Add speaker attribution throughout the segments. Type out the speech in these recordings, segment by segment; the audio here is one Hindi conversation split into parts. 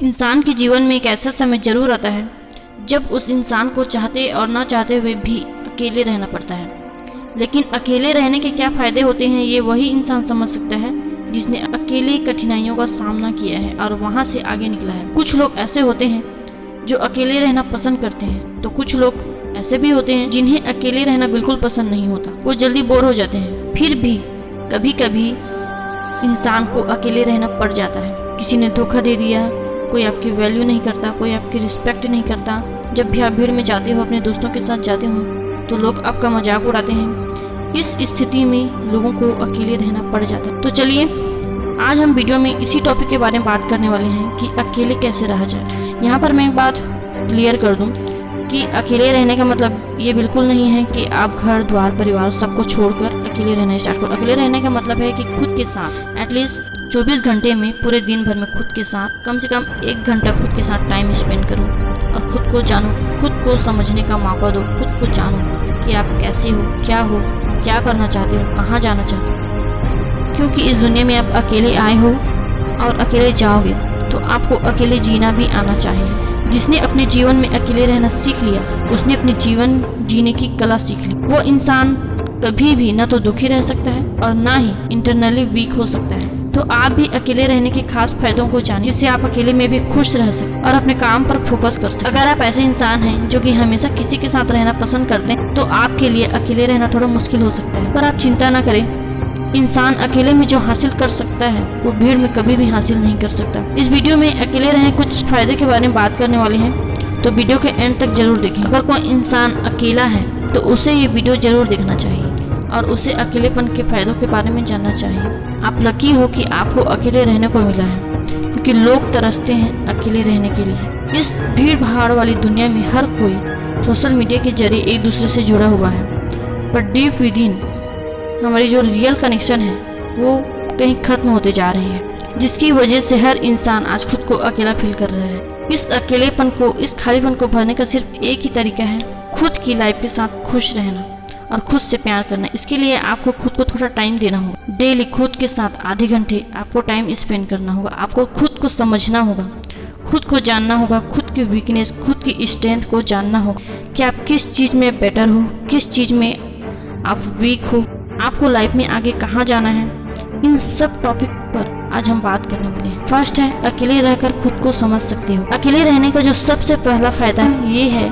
Speaker 1: इंसान के जीवन में एक ऐसा समय जरूर आता है जब उस इंसान को चाहते और ना चाहते हुए भी अकेले रहना पड़ता है। लेकिन अकेले रहने के क्या फ़ायदे होते हैं ये वही इंसान समझ सकता है जिसने अकेले कठिनाइयों का सामना किया है और वहाँ से आगे निकला है। कुछ लोग ऐसे होते हैं जो अकेले रहना पसंद करते हैं, तो कुछ लोग ऐसे भी होते हैं जिन्हें अकेले रहना बिल्कुल पसंद नहीं होता। वो जल्दी बोर हो जाते हैं। फिर भी कभी कभी इंसान को अकेले रहना पड़ जाता है। किसी ने धोखा दे दिया, कोई आपकी वैल्यू नहीं करता, कोई आपकी रिस्पेक्ट नहीं करता। जब भी आप भीड़ में जाते हो, अपने दोस्तों के साथ जाते हो, तो लोग आपका मजाक उड़ाते हैं। इस स्थिति में लोगों को अकेले रहना पड़ जाता है। तो चलिए आज हम वीडियो में इसी टॉपिक के बारे में बात करने वाले हैं कि अकेले कैसे रहा जाए। यहाँ पर मैं एक बात क्लियर कर दूँ कि अकेले रहने का मतलब ये बिल्कुल नहीं है कि आप घर द्वार परिवार सबको छोड़कर अकेले रहना स्टार्ट करो। अकेले रहने का मतलब है कि खुद के साथ एटलीस्ट 24 घंटे में पूरे दिन भर में खुद के साथ कम से कम 1 घंटा खुद के साथ टाइम स्पेंड करो और खुद को जानो, खुद को समझने का मौका दो। खुद को जानो कि आप कैसे हो, क्या करना चाहते हो, कहाँ जाना चाहते हो। क्योंकि इस दुनिया में आप अकेले आए हो और अकेले जाओगे, तो आपको अकेले जीना भी आना चाहिए। जिसने अपने जीवन में अकेले रहना सीख लिया, उसने अपने जीवन जीने की कला सीख ली। वो इंसान कभी भी ना तो दुखी रह सकता है और ना ही इंटरनली वीक हो सकता है। तो आप भी अकेले रहने के खास फायदों को जानिए, जिससे आप अकेले में भी खुश रह सकें और अपने काम पर फोकस कर सकें। अगर आप ऐसे इंसान हैं जो कि हमेशा किसी के साथ रहना पसंद करते हैं, तो आपके लिए अकेले रहना थोड़ा मुश्किल हो सकता है। पर आप चिंता ना करें, इंसान अकेले में जो हासिल कर सकता है वो भीड़ में कभी भी हासिल नहीं कर सकता। इस वीडियो में अकेले रहने कुछ फायदे के बारे में बात करने वाले हैं, तो वीडियो के एंड तक जरूर देखें। अगर कोई इंसान अकेला है तो उसे ये वीडियो जरूर देखना चाहिए और उसे अकेलेपन के फायदों के बारे में जानना चाहिए। आप लकी हो कि आपको अकेले रहने को मिला है, क्योंकि लोग तरसते हैं अकेले रहने के लिए। इस भीड़ भाड़ वाली दुनिया में हर कोई सोशल मीडिया के जरिए एक दूसरे से जुड़ा हुआ है, पर डीप विद इन हमारी जो रियल कनेक्शन है वो कहीं खत्म होते जा रही है, जिसकी वजह से हर इंसान आज खुद को अकेला फील कर रहा है। इस अकेलेपन को, इस खालीपन को भरने का सिर्फ एक ही तरीका है, खुद की लाइफ के साथ खुश रहना और खुद से प्यार करना। इसके लिए आपको खुद को थोड़ा टाइम देना होगा। डेली खुद के साथ आधे घंटे आपको टाइम स्पेंड करना होगा। आपको खुद को समझना होगा, खुद को जानना होगा, खुद की वीकनेस, खुद की स्ट्रेंथ को जानना होगा कि आप किस चीज़ में बेटर हो, किस चीज़ में आप वीक हो, आपको लाइफ में आगे कहाँ जाना है। इन सब टॉपिक पर आज हम बात करने वाले हैं। फर्स्ट है, अकेले रहकर खुद को समझ सकते हो। अकेले रहने का जो सबसे पहला फायदा है ये है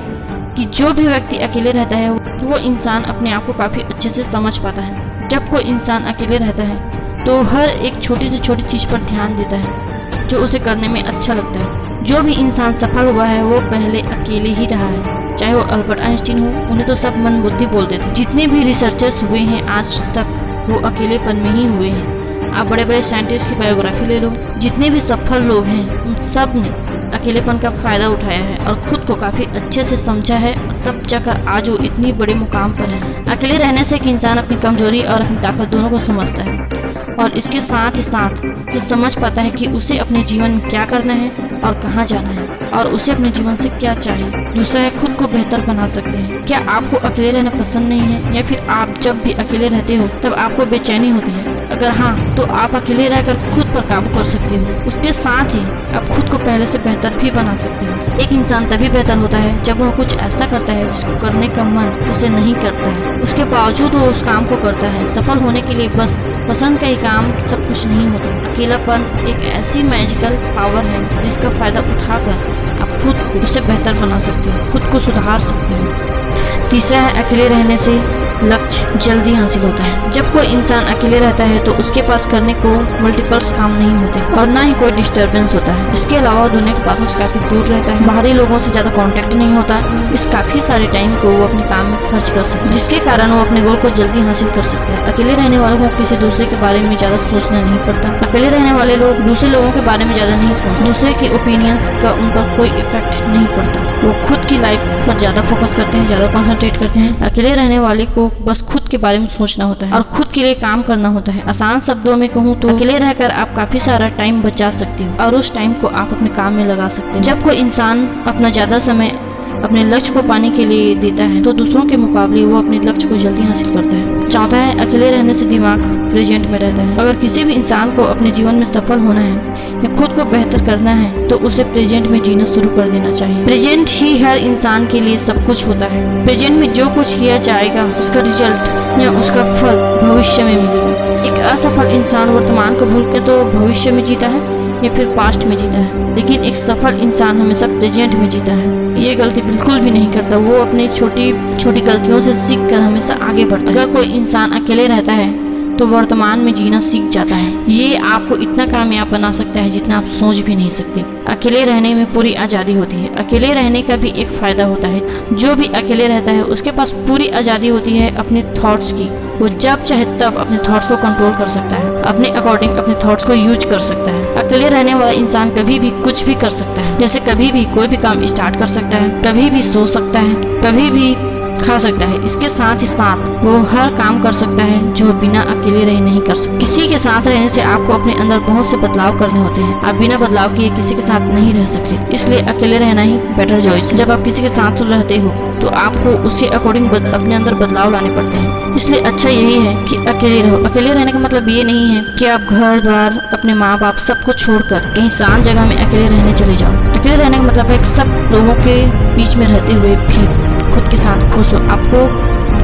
Speaker 1: कि जो भी व्यक्ति अकेले रहता है वो इंसान अपने आप को काफ़ी अच्छे से समझ पाता है। जब कोई इंसान अकेले रहता है तो हर एक छोटी से छोटी चीज़ पर ध्यान देता है जो उसे करने में अच्छा लगता है। जो भी इंसान सफल हुआ है वो पहले अकेले ही रहा है, चाहे वो अल्बर्ट आइंस्टीन हो, उन्हें तो सब मन बुद्धि बोलते थे। जितने भी रिसर्चर्स हुए हैं आज तक वो अकेलेपन में ही हुए हैं। आप बड़े बड़े साइंटिस्ट की बायोग्राफी ले लो, जितने भी सफल लोग हैं उन सब ने अकेलेपन का फायदा उठाया है और खुद को काफ़ी अच्छे से समझा है और तब जाकर आज वो इतनी बड़े मुकाम पर है। अकेले रहने से एक इंसान अपनी कमजोरी और अपनी ताकत दोनों को समझता है और इसके साथ ही साथ ये समझ पाता है कि उसे अपने जीवन में क्या करना है और कहाँ जाना है और उसे अपने जीवन से क्या चाहिए। दूसरा है, खुद को बेहतर बना सकते हैं। क्या आपको अकेले रहना पसंद नहीं है या फिर आप जब भी अकेले रहते हो तब आपको बेचैनी होती है? अगर हाँ, तो आप अकेले रहकर खुद पर काबू कर सकते हो। उसके साथ ही आप खुद को पहले से बेहतर भी बना सकते हो। एक इंसान तभी बेहतर होता है जब वह कुछ ऐसा करता है जिसको करने का मन उसे नहीं करता है, उसके बावजूद वो उस काम को करता है। सफल होने के लिए बस पसंद का ही काम सब कुछ नहीं होता। अकेलापन एक ऐसी मैजिकल पावर है जिसका फायदा उठाकर आप खुद को उससे बेहतर बना सकते हो, खुद को सुधार सकते हो। तीसरा है, अकेले रहने से लक्ष्य जल्दी हासिल होता है। जब कोई इंसान अकेले रहता है तो उसके पास करने को मल्टीपल्स काम नहीं होते और ना ही कोई डिस्टरबेंस होता है। इसके अलावा दुनिया की बातों से काफी दूर रहता है, बाहरी लोगों से ज्यादा कांटेक्ट नहीं होता। इस काफी सारे टाइम को वो अपने काम में खर्च कर सकते हैं, जिसके कारण वो अपने गोल को जल्दी हासिल कर सकते हैं। अकेले रहने वालों को किसी दूसरे के बारे में ज्यादा सोचना नहीं पड़ता। अकेले रहने वाले लोग दूसरे लोगों के बारे में ज्यादा नहीं सोचते, दूसरे के ओपिनियंस का उन पर कोई इफेक्ट नहीं पड़ता। वो खुद की लाइफ पर ज्यादा फोकस करते हैं, ज्यादा कॉन्सेंट्रेट करते हैं। अकेले रहने वाले को बस खुद के बारे में सोचना होता है और खुद के लिए काम करना होता है। आसान शब्दों में कहूँ तो अकेले रहकर आप काफी सारा टाइम बचा सकते हो और उस टाइम को आप अपने काम में लगा सकते हो। जब कोई इंसान अपना ज्यादा समय अपने लक्ष्य को पाने के लिए देता है तो दूसरों के मुकाबले वो अपने लक्ष्य को जल्दी हासिल करता है। चौथा है, अकेले रहने से दिमाग प्रेजेंट में रहता है। अगर किसी भी इंसान को अपने जीवन में सफल होना है या खुद को बेहतर करना है तो उसे प्रेजेंट में जीना शुरू कर देना चाहिए। प्रेजेंट ही हर इंसान के लिए सब कुछ होता है। प्रेजेंट में जो कुछ किया जाएगा उसका रिजल्ट या उसका फल भविष्य में मिलेगा। एक असफल इंसान वर्तमान को भूल के तो भविष्य में जीता है या फिर पास्ट में जीता है, लेकिन एक सफल इंसान हमेशा प्रेजेंट में जीता है। ये गलती बिल्कुल भी नहीं करता, वो अपनी छोटी छोटी गलतियों से सीख कर हमेशा आगे बढ़ता है। अगर कोई इंसान अकेले रहता है तो वर्तमान में जीना सीख जाता है। ये आपको इतना कामयाब बना सकता है जितना आप सोच भी नहीं सकते। अकेले रहने में पूरी आज़ादी होती है। अकेले रहने का भी एक फ़ायदा होता है। जो भी अकेले रहता है उसके पास पूरी आज़ादी होती है अपने थॉट्स की। वो जब चाहे तब अपने थॉट्स को कंट्रोल कर सकता है, अपने अकॉर्डिंग अपने थॉट्स को यूज कर सकता है। अकेले रहने वाला इंसान कभी भी कुछ भी कर सकता है, जैसे कभी भी कोई भी काम स्टार्ट कर सकता है, कभी भी सो सकता है, कभी भी खा सकता है। इसके साथ ही साथ वो हर काम कर सकता है जो बिना अकेले रहे नहीं कर सकता। किसी के साथ रहने से आपको अपने अंदर बहुत से बदलाव करने होते हैं। आप बिना बदलाव किए किसी के साथ नहीं रह सकते, इसलिए अकेले रहना ही बेटर चॉइस है। जब आप किसी के साथ रहते हो तो आपको उसके अकॉर्डिंग अपने अंदर बदलाव लाने पड़ते हैं, इसलिए अच्छा यही है कि अकेले रहो। अकेले रहने का मतलब ये नहीं है कि आप घर द्वार अपने माँ बाप सबको छोड़कर कहीं शांत जगह में अकेले रहने चले जाओ। अकेले रहने का मतलब है सब लोगों के बीच में रहते हुए भी खुद के साथ खुश हो। आपको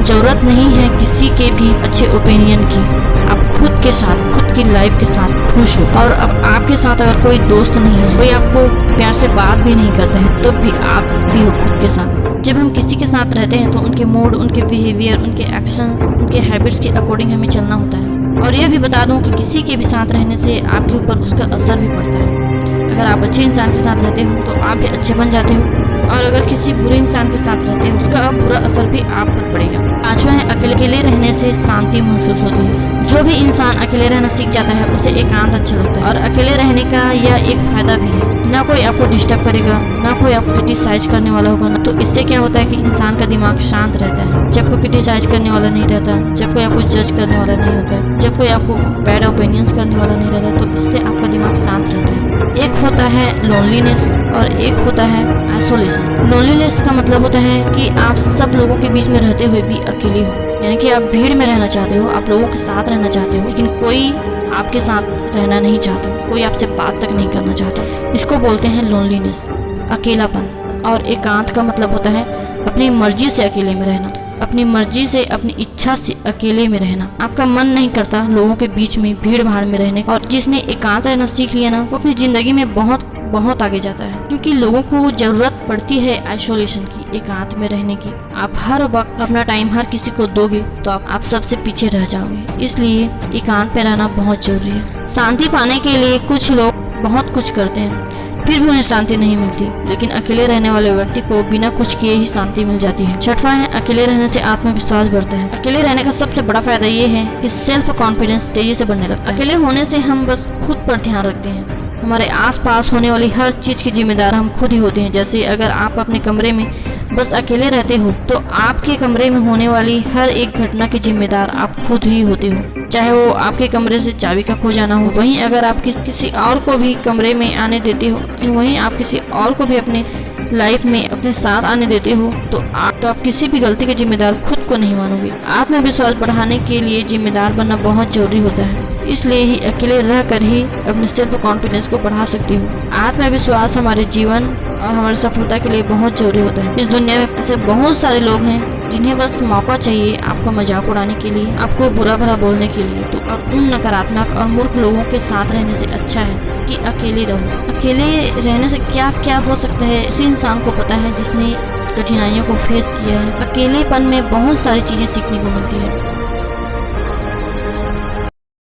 Speaker 1: जरूरत नहीं है किसी के भी अच्छे ओपिनियन की। आप खुद के साथ, खुद की लाइफ के साथ खुश हो। और अब आपके साथ अगर कोई दोस्त नहीं है, कोई आपको प्यार से बात भी नहीं करता है, तो भी आप भी हो खुद के साथ। जब हम किसी के साथ रहते हैं तो उनके मूड, उनके बिहेवियर, उनके एक्शंस, उनके हैबिट्स के अकॉर्डिंग हमें चलना होता है। और यह भी बता दूं कि किसी के भी साथ रहने से आपके ऊपर उसका असर भी पड़ता है। अगर आप अच्छे इंसान के साथ रहते हो तो आप भी अच्छे बन जाते हो, और अगर किसी बुरे इंसान के साथ रहते हो उसका बुरा असर भी आप पर पड़ेगा। पांचवा है, अकेले रहने से शांति महसूस होती है। जो भी इंसान अकेले रहना सीख जाता है उसे एकांत अच्छा लगता है। और अकेले रहने का यह एक फायदा भी है, ना कोई आपको डिस्टर्ब करेगा, ना कोई आपको क्रिटिसाइज करने वाला होगा ना। तो इससे क्या होता है कि इंसान का दिमाग शांत रहता है। जब कोई क्रिटिसाइज करने वाला नहीं रहता, जब कोई आपको जज करने वाला नहीं होता, जब कोई आपको बैड ओपिनियंस करने वाला नहीं रहता, तो इससे आपका दिमाग शांत रहता है। एक होता है लोनलीनेस और एक होता है आइसोलेशन। लोनलीनेस का मतलब होता है कि आप सब लोगों के बीच में रहते हुए भी अकेले हो, यानी कि आप भीड़ में रहना चाहते हो, आप लोगों के साथ रहना चाहते हो, लेकिन कोई आपके साथ रहना नहीं चाहता, कोई आपसे बात तक नहीं करना चाहता। इसको बोलते हैं लोनलीनेस, अकेलापन। और एकांत का मतलब होता है अपनी मर्जी से अकेले में रहना, अपनी मर्जी से, अपनी इच्छा से अकेले में रहना। आपका मन नहीं करता लोगों के बीच में, भीड़ भाड़ में रहने का। और जिसने एकांत रहना सीख लिया ना, वो अपनी जिंदगी में बहुत बहुत आगे जाता है, क्योंकि लोगों को जरूरत पड़ती है आइसोलेशन की, एकांत में रहने की। आप हर वक्त अपना टाइम हर किसी को दोगे तो आप सबसे पीछे रह जाओगे, इसलिए एकांत में रहना बहुत जरूरी है। शांति पाने के लिए कुछ लोग बहुत कुछ करते हैं, फिर भी उन्हें शांति नहीं मिलती, लेकिन अकेले रहने वाले व्यक्ति को बिना कुछ किए ही शांति मिल जाती है। छठवां है, अकेले रहने से आत्मविश्वास बढ़ता है। अकेले रहने का सबसे बड़ा फायदा ये है कि सेल्फ कॉन्फिडेंस तेजी से बढ़ने लगता है। अकेले होने से हम बस खुद पर ध्यान रखते हैं, हमारे आसपास होने वाली हर चीज के जिम्मेदार हम खुद ही होते हैं। जैसे अगर आप अपने कमरे में बस अकेले रहते हो तो आपके कमरे में होने वाली हर एक घटना के जिम्मेदार आप खुद ही होते हो, चाहे वो आपके कमरे से चाबी का खो जाना हो। वहीं अगर आप किसी और को भी कमरे में आने देते हो, वहीं आप किसी और को भी अपने लाइफ में अपने साथ आने देते हो, तो आप किसी भी गलती के जिम्मेदार खुद को नहीं मानोगे। आत्मविश्वास बढ़ाने के लिए जिम्मेदार बनना बहुत जरूरी होता है, इसलिए ही अकेले रहकर ही अपने सेल्फ कॉन्फिडेंस को बढ़ा सकते हो। आत्मविश्वास हमारे जीवन और हमारी सफलता के लिए बहुत जरूरी होता है। इस दुनिया में ऐसे बहुत सारे लोग हैं जिन्हें बस मौका चाहिए आपका मजाक उड़ाने के लिए, आपको बुरा भला बोलने के लिए। तो और उन नकारात्मक और मूर्ख लोगों के साथ रहने से अच्छा है कि अकेले रहो। अकेले रहने से क्या क्या हो सकता है उसी इंसान को पता है जिसने कठिनाइयों को फेस किया है। अकेलेपन में बहुत सारी चीजें सीखने को मिलती है।